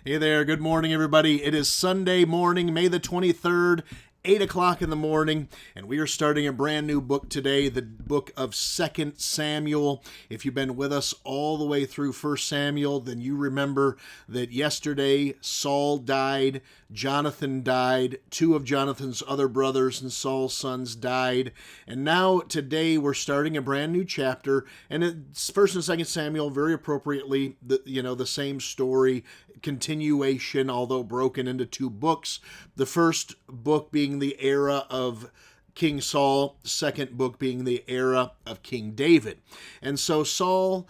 Hey there, good morning, everybody. It is Sunday morning, May the 23rd, 8 o'clock in the morning, and we are starting a brand new book today, the book of 2 Samuel. If you've been with us all the way through 1 Samuel, then you remember that yesterday Saul died, Jonathan died, two of Jonathan's other brothers and Saul's sons died, and now today we're starting a brand new chapter, and it's 1 and 2 Samuel, very appropriately, the same story, continuation, although broken into two books. The first book being the era of King Saul, the second book being the era of King David. And so Saul,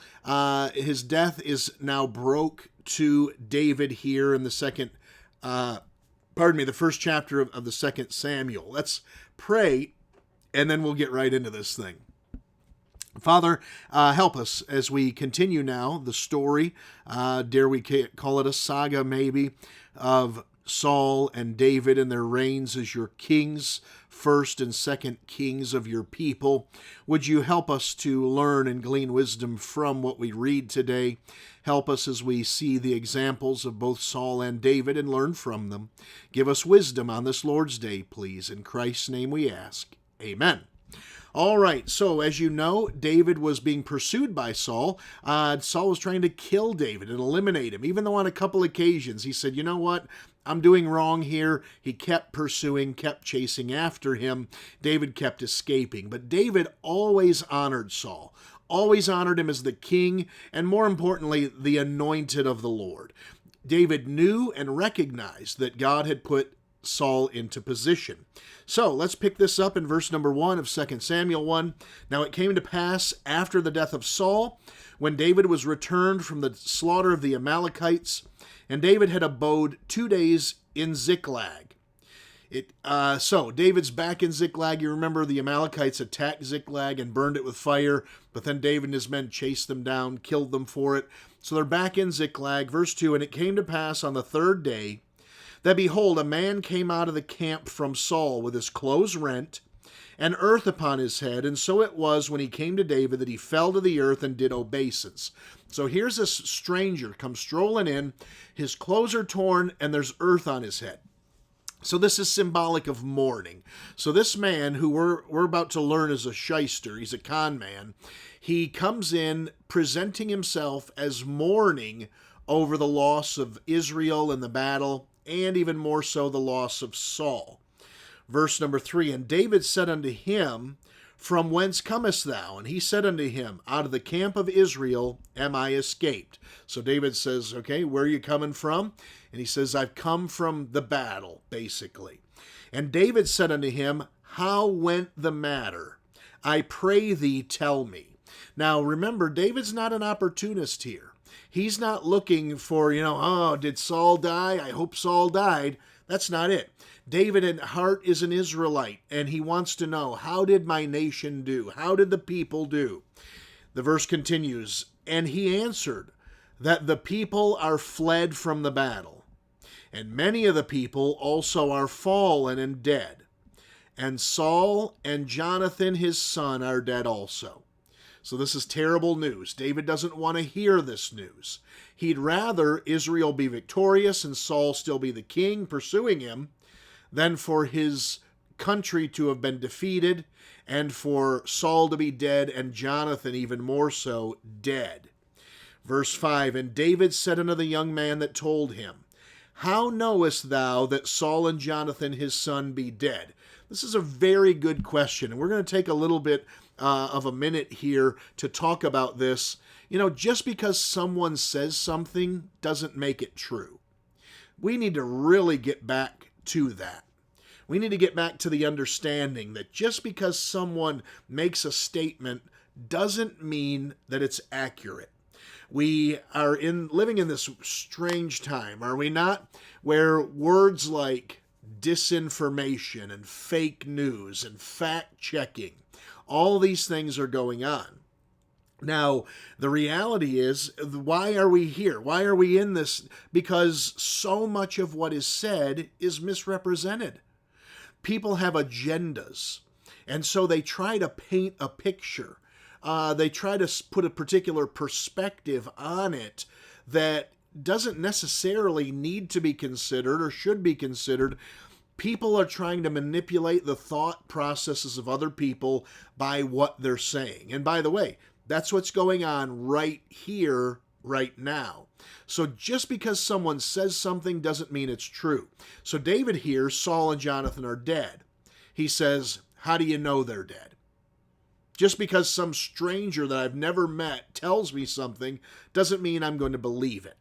his death is now broke to David here in the the first chapter of the 2 Samuel. Let's pray, and then we'll get right into this thing. Father, help us as we continue now the story, dare we call it a saga maybe, of Saul and David and their reigns as your kings, first and second kings of your people. Would you help us to learn and glean wisdom from what we read today? Help us as we see the examples of both Saul and David and learn from them. Give us wisdom on this Lord's Day, please. In Christ's name we ask. Amen. All right, so as you know, David was being pursued by Saul. Saul was trying to kill David and eliminate him, even though on a couple occasions he said, you know what, I'm doing wrong here. He kept pursuing, kept chasing after him. David kept escaping, but David always honored Saul, always honored him as the king, and more importantly, the anointed of the Lord. David knew and recognized that God had put Saul into position. So let's pick this up in verse number 1 of 2 Samuel 1. Now it came to pass after the death of Saul, when David was returned from the slaughter of the Amalekites, and David had abode 2 days in Ziklag. So David's back in Ziklag. You remember the Amalekites attacked Ziklag and burned it with fire, but then David and his men chased them down, killed them for it. So they're back in Ziklag. Verse 2, and it came to pass on the third day that, behold, a man came out of the camp from Saul with his clothes rent and earth upon his head. And so it was when he came to David that he fell to the earth and did obeisance. So here's this stranger comes strolling in. His clothes are torn and there's earth on his head. So this is symbolic of mourning. So this man, who we're about to learn is a shyster, he's a con man, he comes in presenting himself as mourning over the loss of Israel in the battle, and even more so the loss of Saul. Verse number 3, and David said unto him, from whence comest thou? And he said unto him, out of the camp of Israel am I escaped. So David says, okay, where are you coming from? And he says, I've come from the battle, basically. And David said unto him, how went the matter? I pray thee, tell me. Now remember, David's not an opportunist here. He's not looking for, did Saul die? I hope Saul died. That's not it. David at heart is an Israelite, and he wants to know, how did my nation do? How did the people do? The verse continues, and he answered, that the people are fled from the battle, and many of the people also are fallen and dead. And Saul and Jonathan his son are dead also. So this is terrible news. David doesn't want to hear this news. He'd rather Israel be victorious and Saul still be the king pursuing him than for his country to have been defeated and for Saul to be dead and Jonathan even more so dead. Verse 5, and David said unto the young man that told him, how knowest thou that Saul and Jonathan his son be dead? This is a very good question, and we're going to take a little bit of a minute here to talk about this. Just because someone says something doesn't make it true. We need to really get back to that. We need to get back to the understanding that just because someone makes a statement doesn't mean that it's accurate. We are living in this strange time, are we not? Where words like disinformation and fake news and fact-checking, all these things are going on. Now, the reality is, why are we here? Why are we in this? Because so much of what is said is misrepresented. People have agendas, and so they try to paint a picture. They try to put a particular perspective on it that doesn't necessarily need to be considered or should be considered. People are trying to manipulate the thought processes of other people by what they're saying. And by the way, that's what's going on right here, right now. So just because someone says something doesn't mean it's true. So David here, Saul and Jonathan are dead. He says, how do you know they're dead? Just because some stranger that I've never met tells me something doesn't mean I'm going to believe it.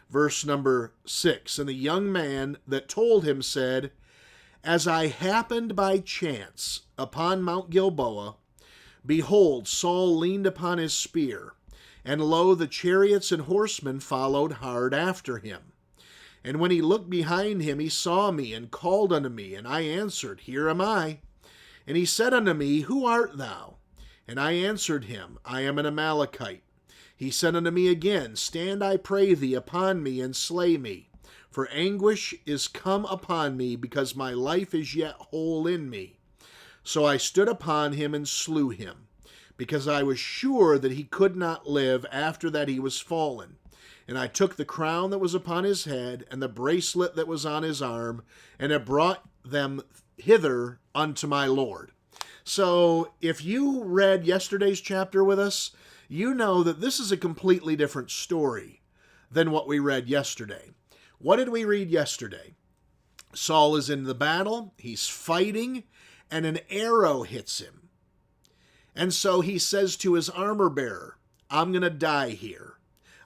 Verse number 6, and the young man that told him said, as I happened by chance upon Mount Gilboa, behold, Saul leaned upon his spear, and lo, the chariots and horsemen followed hard after him. And when he looked behind him, he saw me, and called unto me, and I answered, Here am I. And he said unto me, Who art thou? And I answered him, I am an Amalekite. He said unto me again, Stand, I pray thee, upon me, and slay me. For anguish is come upon me, because my life is yet whole in me. So I stood upon him and slew him, because I was sure that he could not live after that he was fallen. And I took the crown that was upon his head, and the bracelet that was on his arm, and I brought them hither unto my Lord. So if you read yesterday's chapter with us, you know that this is a completely different story than what we read yesterday. What did we read yesterday? Saul is in the battle, he's fighting, and an arrow hits him. And so he says to his armor bearer, I'm going to die here.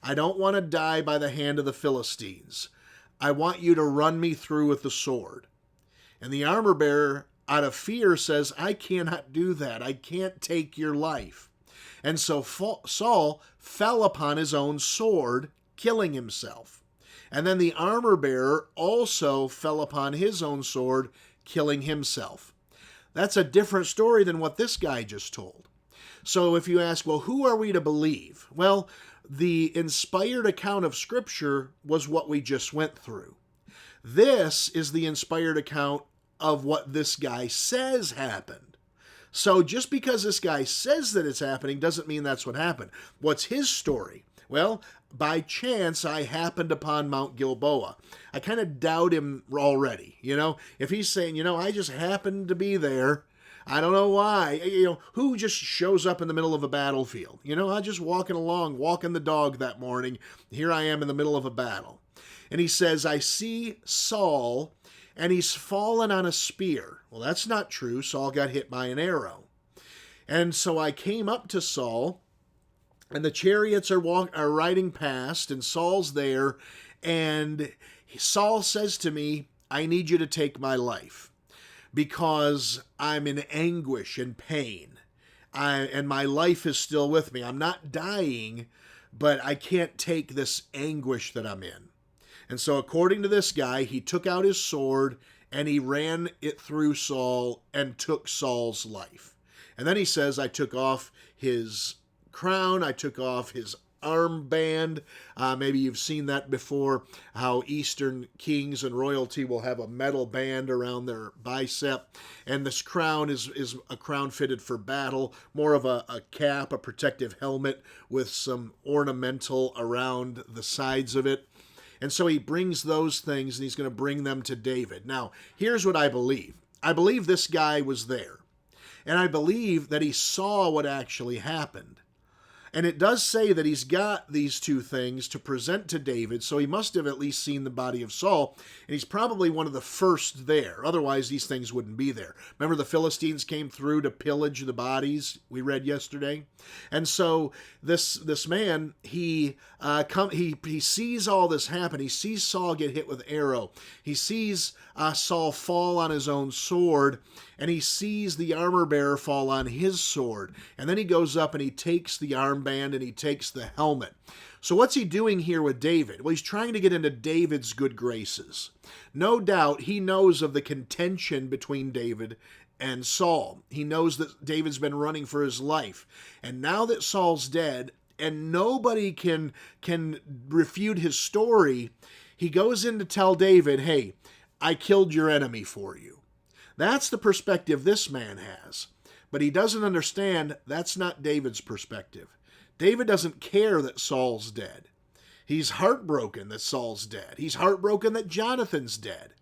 I don't want to die by the hand of the Philistines. I want you to run me through with the sword. And the armor bearer, out of fear, says, I cannot do that. I can't take your life. And so Saul fell upon his own sword, killing himself. And then the armor bearer also fell upon his own sword, killing himself. That's a different story than what this guy just told. So if you ask, well, who are we to believe? Well, the inspired account of Scripture was what we just went through. This is the inspired account of what this guy says happened. So just because this guy says that it's happening doesn't mean that's what happened. What's his story? Well, by chance, I happened upon Mount Gilboa. I kind of doubt him already. If he's saying, I just happened to be there. I don't know why. Who just shows up in the middle of a battlefield? I'm just walking along, walking the dog that morning. Here I am in the middle of a battle. And he says, I see Saul, and he's fallen on a spear. Well, that's not true. Saul got hit by an arrow. And so I came up to Saul, and the chariots are riding past, and Saul's there, and Saul says to me, I need you to take my life, because I'm in anguish and pain, and my life is still with me. I'm not dying, but I can't take this anguish that I'm in. And so according to this guy, he took out his sword, and he ran it through Saul and took Saul's life. And then he says, I took off his crown, I took off his armband. Maybe you've seen that before, how Eastern kings and royalty will have a metal band around their bicep. And this crown is a crown fitted for battle, more of a cap, a protective helmet with some ornamental around the sides of it. And so he brings those things, and he's going to bring them to David. Now, here's what I believe. I believe this guy was there. And I believe that he saw what actually happened. And it does say that he's got these two things to present to David, so he must have at least seen the body of Saul, and he's probably one of the first there. Otherwise, these things wouldn't be there. Remember, the Philistines came through to pillage the bodies we read yesterday? And so this man, he sees all this happen. He sees Saul get hit with arrow. He sees Saul fall on his own sword, and he sees the armor bearer fall on his sword. And then he goes up and he takes the armband and he takes the helmet. So what's he doing here with David? Well, he's trying to get into David's good graces. No doubt he knows of the contention between David and Saul. He knows that David's been running for his life. And now that Saul's dead and nobody can refute his story, he goes in to tell David, hey, I killed your enemy for you. That's the perspective this man has. But he doesn't understand that's not David's perspective. David doesn't care that Saul's dead. He's heartbroken that Saul's dead. He's heartbroken that Jonathan's dead.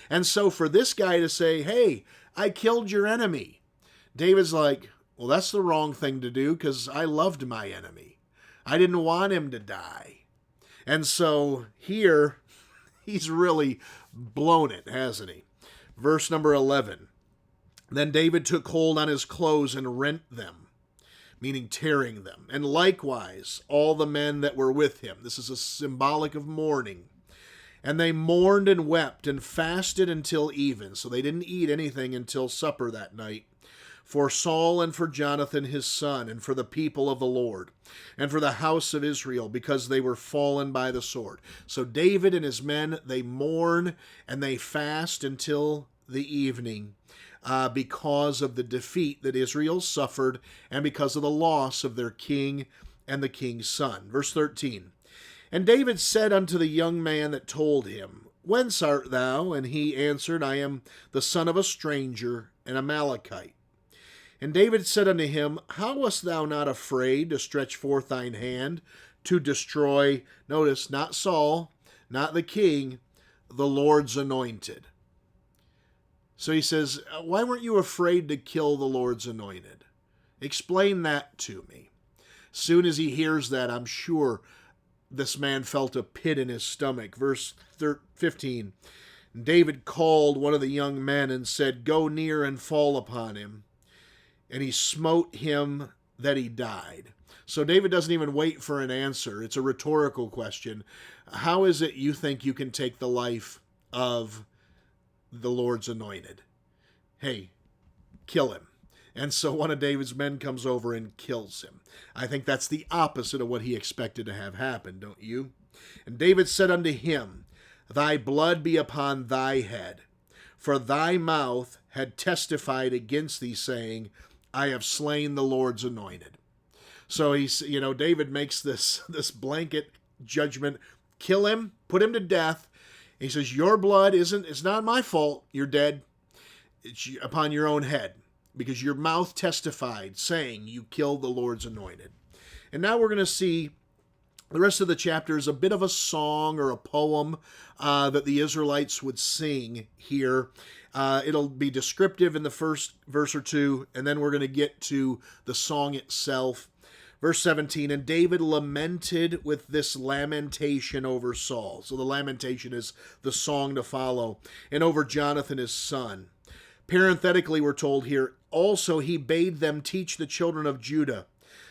And so for this guy to say, hey, I killed your enemy, David's like, well, that's the wrong thing to do because I loved my enemy. I didn't want him to die. And so here, he's really blown it, hasn't he? Verse number 11. Then David took hold on his clothes and rent them, meaning tearing them. And likewise, all the men that were with him. This is a symbolic of mourning. And they mourned and wept and fasted until even. So they didn't eat anything until supper that night. For Saul and for Jonathan his son, and for the people of the Lord, and for the house of Israel, because they were fallen by the sword. So David and his men, they mourn and they fast until the evening because of the defeat that Israel suffered and because of the loss of their king and the king's son. Verse 13. And David said unto the young man that told him, Whence art thou? And he answered, I am the son of a stranger, an Amalekite. And David said unto him, How wast thou not afraid to stretch forth thine hand to destroy, notice, not Saul, not the king, the Lord's anointed? So he says, why weren't you afraid to kill the Lord's anointed? Explain that to me. Soon as he hears that, I'm sure this man felt a pit in his stomach. Verse 15, David called one of the young men and said, Go near and fall upon him. And he smote him that he died. So David doesn't even wait for an answer. It's a rhetorical question. How is it you think you can take the life of the Lord's anointed? Hey, kill him. And so one of David's men comes over and kills him. I think that's the opposite of what he expected to have happen, don't you? And David said unto him, Thy blood be upon thy head, for thy mouth had testified against thee, saying, I have slain the Lord's anointed. So David makes this blanket judgment, kill him, put him to death. He says, your blood it's not my fault, you're dead. It's upon your own head, because your mouth testified, saying you killed the Lord's anointed. And now we're going to see the rest of the chapter is a bit of a song or a poem that the Israelites would sing here. It'll be descriptive in the first verse or two, and then we're going to get to the song itself. Verse 17, and David lamented with this lamentation over Saul. So the lamentation is the song to follow. And over Jonathan his son. Parenthetically, we're told here, also he bade them teach the children of Judah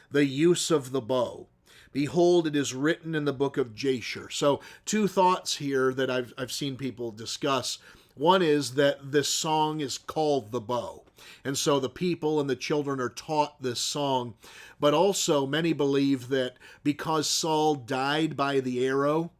the use of the bow. Behold, it is written in the book of Jasher. So two thoughts here that I've seen people discuss. One is that this song is called the bow. And so the people and the children are taught this song. But also many believe that because Saul died by the arrow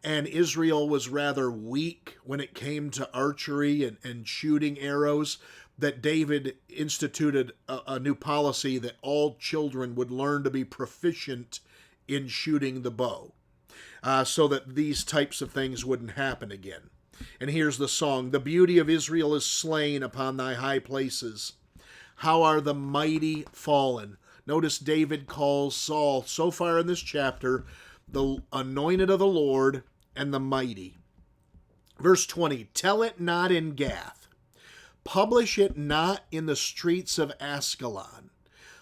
and Israel was rather weak when it came to archery and shooting arrows, that David instituted a new policy that all children would learn to be proficient in shooting the bow, so that these types of things wouldn't happen again. And here's the song. The beauty of Israel is slain upon thy high places. How are the mighty fallen? Notice David calls Saul, so far in this chapter, the anointed of the Lord and the mighty. Verse 20, tell it not in Gath. Publish it not in the streets of Askelon,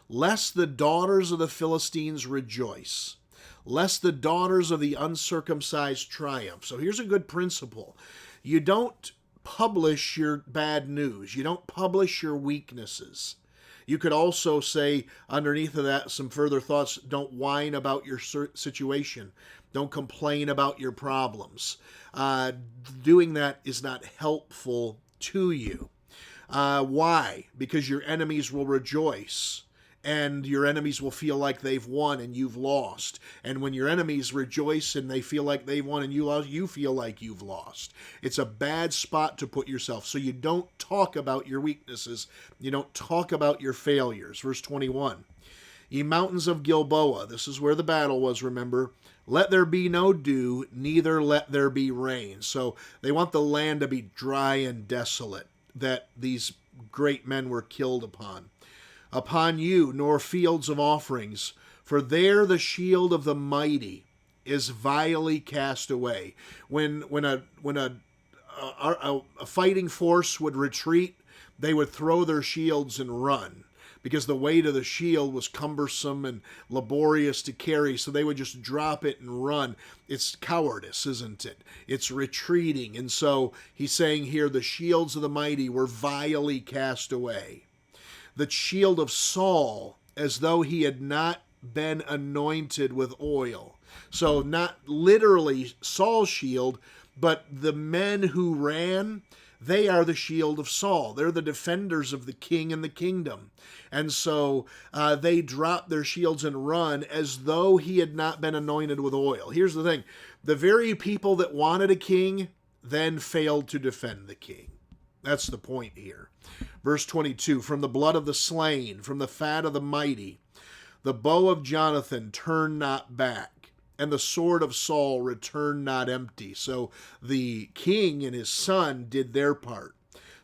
lest the daughters of the Philistines rejoice, lest the daughters of the uncircumcised triumph. So here's a good principle. You don't publish your bad news. You don't publish your weaknesses. You could also say underneath of that some further thoughts. Don't whine about your situation. Don't complain about your problems. Doing that is not helpful to you. Why? Because your enemies will rejoice. And your enemies will feel like they've won and you've lost. And when your enemies rejoice and they feel like they've won and you lost, you feel like you've lost. It's a bad spot to put yourself. So you don't talk about your weaknesses. You don't talk about your failures. Verse 21. Ye mountains of Gilboa, this is where the battle was, remember. Let there be no dew, neither let there be rain. So they want the land to be dry and desolate that these great men were killed upon. Upon you, nor fields of offerings, for there the shield of the mighty is vilely cast away. When a fighting force would retreat, they would throw their shields and run, because the weight of the shield was cumbersome and laborious to carry, so they would just drop it and run. It's cowardice, isn't it? It's retreating. And so he's saying here, the shields of the mighty were vilely cast away. The shield of Saul, as though he had not been anointed with oil. So not literally Saul's shield, but the men who ran, they are the shield of Saul. They're the defenders of the king and the kingdom. And so they drop their shields and run as though he had not been anointed with oil. Here's the thing. The very people that wanted a king then failed to defend the king. That's the point here. Verse 22, from the blood of the slain, from the fat of the mighty, the bow of Jonathan turned not back, and the sword of Saul returned not empty. So the king and his son did their part.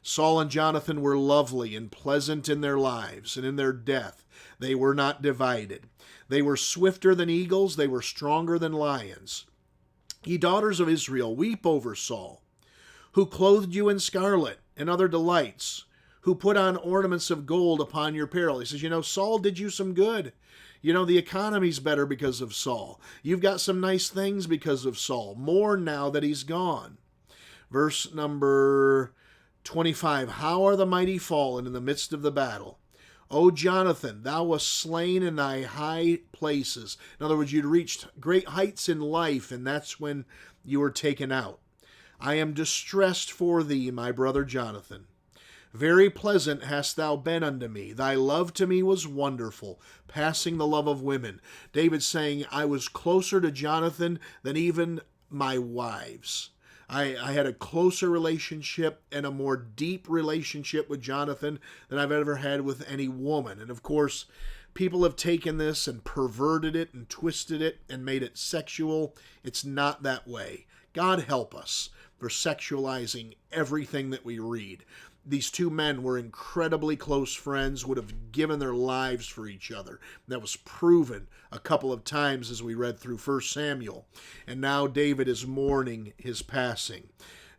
Saul and Jonathan were lovely and pleasant in their lives, and in their death they were not divided. They were swifter than eagles, they were stronger than lions. Ye daughters of Israel, weep over Saul, who clothed you in scarlet and other delights, who put on ornaments of gold upon your apparel. He says, Saul did you some good. The economy's better because of Saul. You've got some nice things because of Saul. More now that he's gone. Verse number 25. How are the mighty fallen in the midst of the battle? O Jonathan, thou wast slain in thy high places. In other words, you'd reached great heights in life, and that's when you were taken out. I am distressed for thee, my brother Jonathan. Very pleasant hast thou been unto me. Thy love to me was wonderful, passing the love of women. David's saying, I was closer to Jonathan than even my wives. I had a closer relationship and a more deep relationship with Jonathan than I've ever had with any woman. And of course, people have taken this and perverted it and twisted it and made it sexual. It's not that way. God help us for sexualizing everything that we read. These two men were incredibly close friends, would have given their lives for each other. That was proven a couple of times as we read through 1 Samuel. And now David is mourning his passing.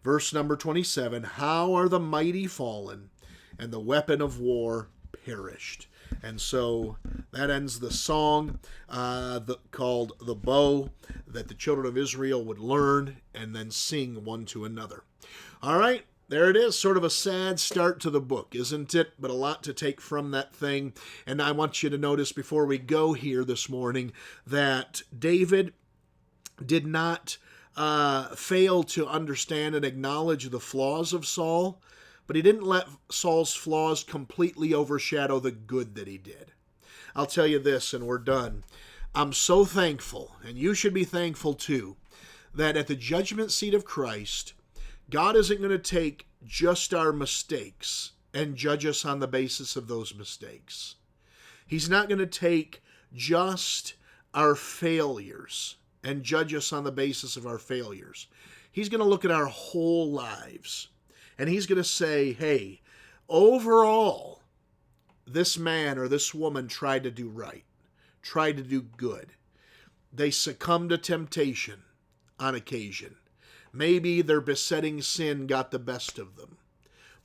Verse number 27, how are the mighty fallen, and the weapon of war perished. And so that ends the song called The Bow that the children of Israel would learn and then sing one to another. All right. There it is, sort of a sad start to the book, isn't it? But a lot to take from that thing. And I want you to notice before we go here this morning that David did not fail to understand and acknowledge the flaws of Saul, but he didn't let Saul's flaws completely overshadow the good that he did. I'll tell you this, and we're done. I'm so thankful, and you should be thankful too, that at the judgment seat of Christ, God isn't going to take just our mistakes and judge us on the basis of those mistakes. He's not going to take just our failures and judge us on the basis of our failures. He's going to look at our whole lives, and he's going to say, hey, overall, this man or this woman tried to do right, tried to do good. They succumbed to temptation on occasion. Maybe their besetting sin got the best of them.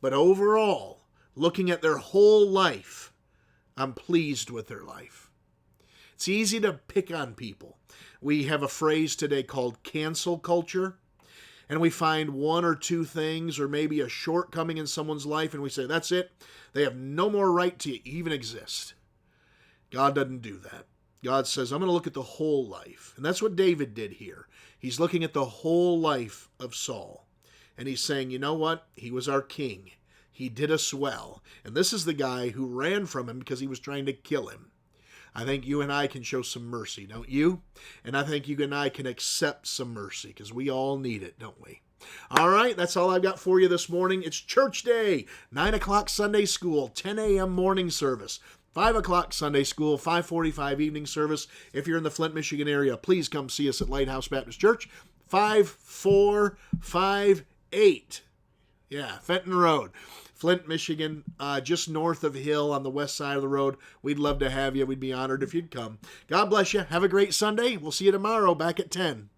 But overall, looking at their whole life, I'm pleased with their life. It's easy to pick on people. We have a phrase today called cancel culture, and we find one or two things or maybe a shortcoming in someone's life, and we say, that's it. They have no more right to even exist. God doesn't do that. God says, I'm going to look at the whole life. And that's what David did here. He's looking at the whole life of Saul. And he's saying, you know what? He was our king. He did us well. And this is the guy who ran from him because he was trying to kill him. I think you and I can show some mercy, don't you? And I think you and I can accept some mercy because we all need it, don't we? All right, that's all I've got for you this morning. It's church day, 9 o'clock Sunday school, 10 a.m. morning service. 5 o'clock Sunday school, 5:45 evening service. If you're in the Flint, Michigan area, please come see us at Lighthouse Baptist Church, 5458 Yeah, Fenton Road. Flint, Michigan, just north of Hill on the west side of the road. We'd love to have you. We'd be honored if you'd come. God bless you. Have a great Sunday. We'll see you tomorrow back at 10.